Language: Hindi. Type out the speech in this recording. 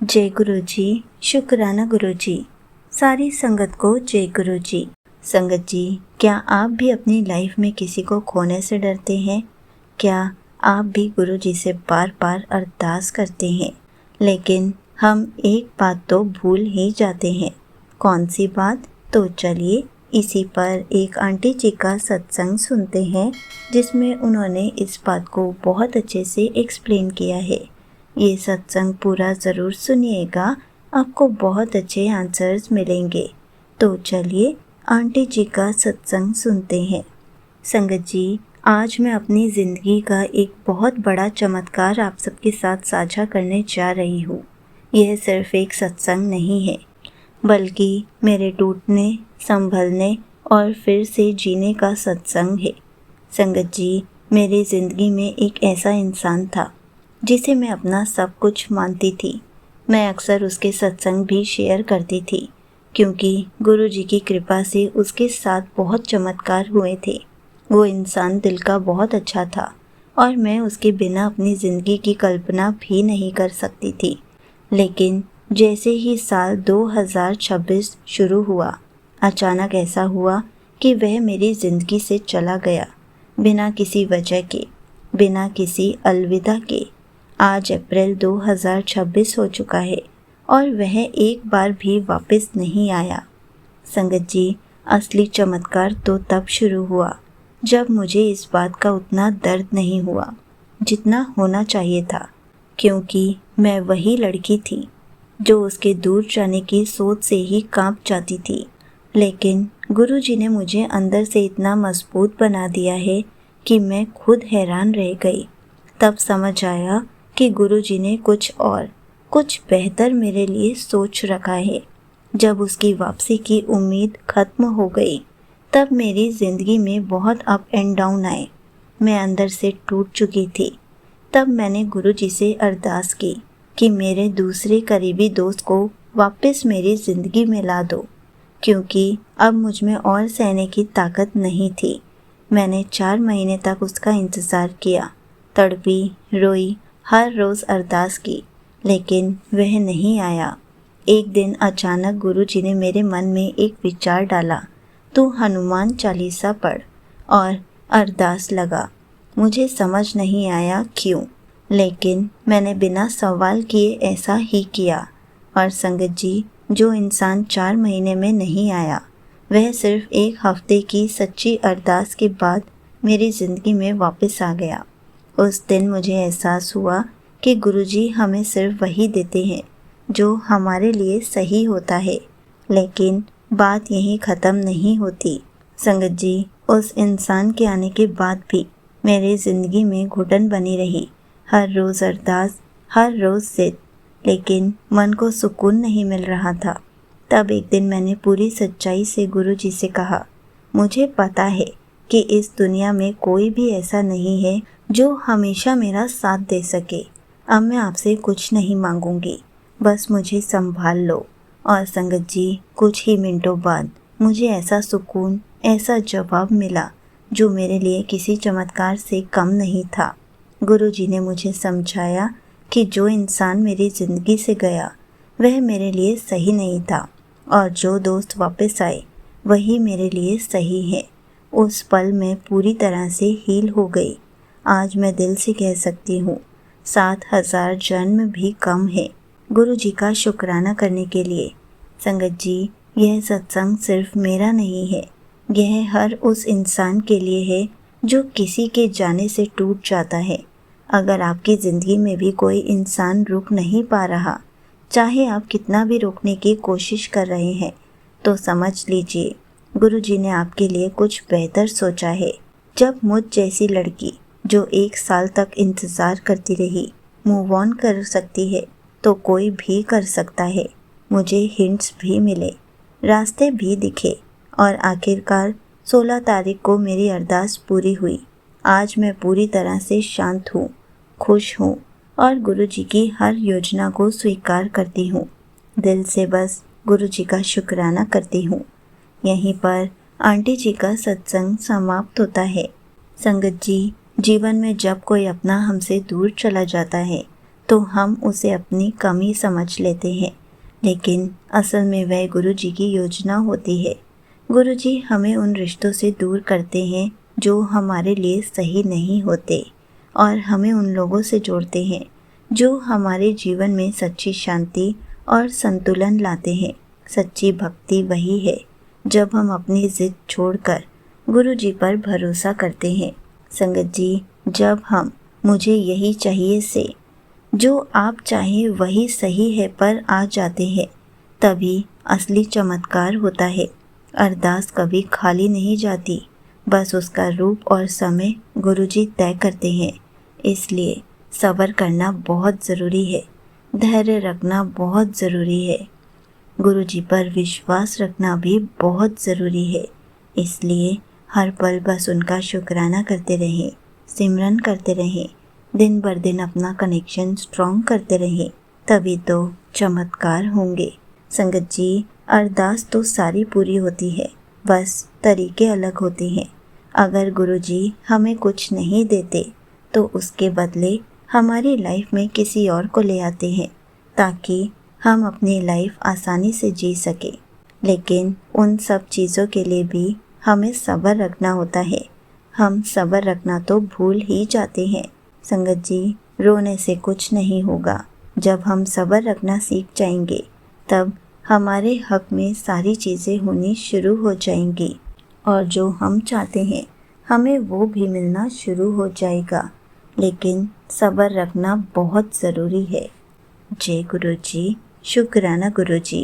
जय गुरु जी। शुक्राना गुरु जी। सारी संगत को जय गुरु जी। संगत जी, क्या आप भी अपनी लाइफ में किसी को खोने से डरते हैं? क्या आप भी गुरु जी से बार बार अरदास करते हैं? लेकिन हम एक बात तो भूल ही जाते हैं। कौन सी बात? तो चलिए इसी पर एक आंटी जी का सत्संग सुनते हैं, जिसमें उन्होंने इस बात को बहुत अच्छे से एक्सप्लेन किया है। ये सत्संग पूरा ज़रूर सुनिएगा, आपको बहुत अच्छे आंसर्स मिलेंगे। तो चलिए आंटी जी का सत्संग सुनते हैं। संगत जी, आज मैं अपनी ज़िंदगी का एक बहुत बड़ा चमत्कार आप सबके साथ साझा करने जा रही हूँ। यह सिर्फ एक सत्संग नहीं है, बल्कि मेरे टूटने, संभलने और फिर से जीने का सत्संग है। संगत जी, मेरी ज़िंदगी में एक ऐसा इंसान था जिसे मैं अपना सब कुछ मानती थी। मैं अक्सर उसके सत्संग भी शेयर करती थी, क्योंकि गुरु जी की कृपा से उसके साथ बहुत चमत्कार हुए थे। वो इंसान दिल का बहुत अच्छा था और मैं उसके बिना अपनी ज़िंदगी की कल्पना भी नहीं कर सकती थी। लेकिन जैसे ही साल 2026 शुरू हुआ, अचानक ऐसा हुआ कि वह मेरी ज़िंदगी से चला गया, बिना किसी वजह के, बिना किसी अलविदा के। आज अप्रैल 2026 हो चुका है और वह एक बार भी वापस नहीं आया। संगत जी, असली चमत्कार तो तब शुरू हुआ जब मुझे इस बात का उतना दर्द नहीं हुआ जितना होना चाहिए था, क्योंकि मैं वही लड़की थी जो उसके दूर जाने की सोच से ही कांप जाती थी। लेकिन गुरु जी ने मुझे अंदर से इतना मजबूत बना दिया है कि मैं खुद हैरान रह गई। तब समझ आया कि गुरु जी ने कुछ बेहतर मेरे लिए सोच रखा है। जब उसकी वापसी की उम्मीद खत्म हो गई, तब मेरी ज़िंदगी में बहुत अप एंड डाउन आए। मैं अंदर से टूट चुकी थी। तब मैंने गुरु जी से अरदास की कि मेरे दूसरे करीबी दोस्त को वापस मेरी ज़िंदगी में ला दो, क्योंकि अब मुझ में और सहने की ताकत नहीं थी। मैंने 4 महीने तक उसका इंतज़ार किया, तड़पी, रोई, हर रोज़ अरदास की, लेकिन वह नहीं आया। एक दिन अचानक गुरु जी ने मेरे मन में एक विचार डाला, तू हनुमान चालीसा पढ़ और अरदास लगा। मुझे समझ नहीं आया क्यों, लेकिन मैंने बिना सवाल किए ऐसा ही किया। और संगत जी, जो इंसान 4 महीने में नहीं आया, वह सिर्फ 1 हफ्ते की सच्ची अरदास के बाद मेरी ज़िंदगी में वापस आ गया। उस दिन मुझे एहसास हुआ कि गुरुजी हमें सिर्फ वही देते हैं जो हमारे लिए सही होता है। लेकिन बात यहीं ख़त्म नहीं होती। संगत जी, उस इंसान के आने के बाद भी मेरी ज़िंदगी में घुटन बनी रही। हर रोज़ अरदास, हर रोज़ ज़िद, लेकिन मन को सुकून नहीं मिल रहा था। तब एक दिन मैंने पूरी सच्चाई से गुरु जी से कहा, मुझे पता है कि इस दुनिया में कोई भी ऐसा नहीं है जो हमेशा मेरा साथ दे सके। अब मैं आपसे कुछ नहीं मांगूंगी, बस मुझे संभाल लो। और संगत जी, कुछ ही मिनटों बाद मुझे ऐसा सुकून, ऐसा जवाब मिला जो मेरे लिए किसी चमत्कार से कम नहीं था। गुरु जी ने मुझे समझाया कि जो इंसान मेरी ज़िंदगी से गया वह मेरे लिए सही नहीं था, और जो दोस्त वापस आए वही मेरे लिए सही है। उस पल में पूरी तरह से हील हो गई। आज मैं दिल से कह सकती हूँ, 7000 जन्म भी कम है गुरु जी का शुक्राना करने के लिए। संगत जी, यह सत्संग सिर्फ मेरा नहीं है, यह हर उस इंसान के लिए है जो किसी के जाने से टूट जाता है। अगर आपकी ज़िंदगी में भी कोई इंसान रुक नहीं पा रहा, चाहे आप कितना भी रोकने की कोशिश कर रहे हैं, तो समझ लीजिए गुरु जी ने आपके लिए कुछ बेहतर सोचा है। जब मुझ जैसी लड़की जो 1 साल तक इंतज़ार करती रही मूव ऑन कर सकती है, तो कोई भी कर सकता है। मुझे हिंट्स भी मिले, रास्ते भी दिखे, और आखिरकार 16 तारीख को मेरी अरदास पूरी हुई। आज मैं पूरी तरह से शांत हूँ, खुश हूँ और गुरु जी की हर योजना को स्वीकार करती हूँ। दिल से बस गुरु जी का शुक्राना करती हूँ। यहीं पर आंटी जी का सत्संग समाप्त होता है। संगत जी, जीवन में जब कोई अपना हमसे दूर चला जाता है तो हम उसे अपनी कमी समझ लेते हैं, लेकिन असल में वह गुरु जी की योजना होती है। गुरु जी हमें उन रिश्तों से दूर करते हैं जो हमारे लिए सही नहीं होते, और हमें उन लोगों से जोड़ते हैं जो हमारे जीवन में सच्ची शांति और संतुलन लाते हैं। सच्ची भक्ति वही है जब हम अपनी जिद छोड़कर गुरु जी पर भरोसा करते हैं। संगत जी, जब हम मुझे यही चाहिए से जो आप चाहें वही सही है पर आ जाते हैं, तभी असली चमत्कार होता है। अरदास कभी खाली नहीं जाती, बस उसका रूप और समय गुरुजी तय करते हैं। इसलिए सब्र करना बहुत ज़रूरी है, धैर्य रखना बहुत ज़रूरी है, गुरुजी पर विश्वास रखना भी बहुत ज़रूरी है। इसलिए हर पल बस उनका शुक्राना करते रहें, सिमरन करते रहें, दिन भर दिन अपना कनेक्शन स्ट्रॉन्ग करते रहें, तभी तो चमत्कार होंगे। संगत जी, अरदास तो सारी पूरी होती है, बस तरीके अलग होते हैं। अगर गुरुजी हमें कुछ नहीं देते तो उसके बदले हमारी लाइफ में किसी और को ले आते हैं ताकि हम अपनी लाइफ आसानी से जी सके। लेकिन उन सब चीज़ों के लिए भी हमें सब्र रखना होता है। हम सब्र रखना तो भूल ही जाते हैं। संगत जी, रोने से कुछ नहीं होगा। जब हम सब्र रखना सीख जाएंगे तब हमारे हक में सारी चीज़ें होनी शुरू हो जाएंगी, और जो हम चाहते हैं हमें वो भी मिलना शुरू हो जाएगा। लेकिन सब्र रखना बहुत ज़रूरी है। जय गुरु जी। शुक्राना गुरु जी।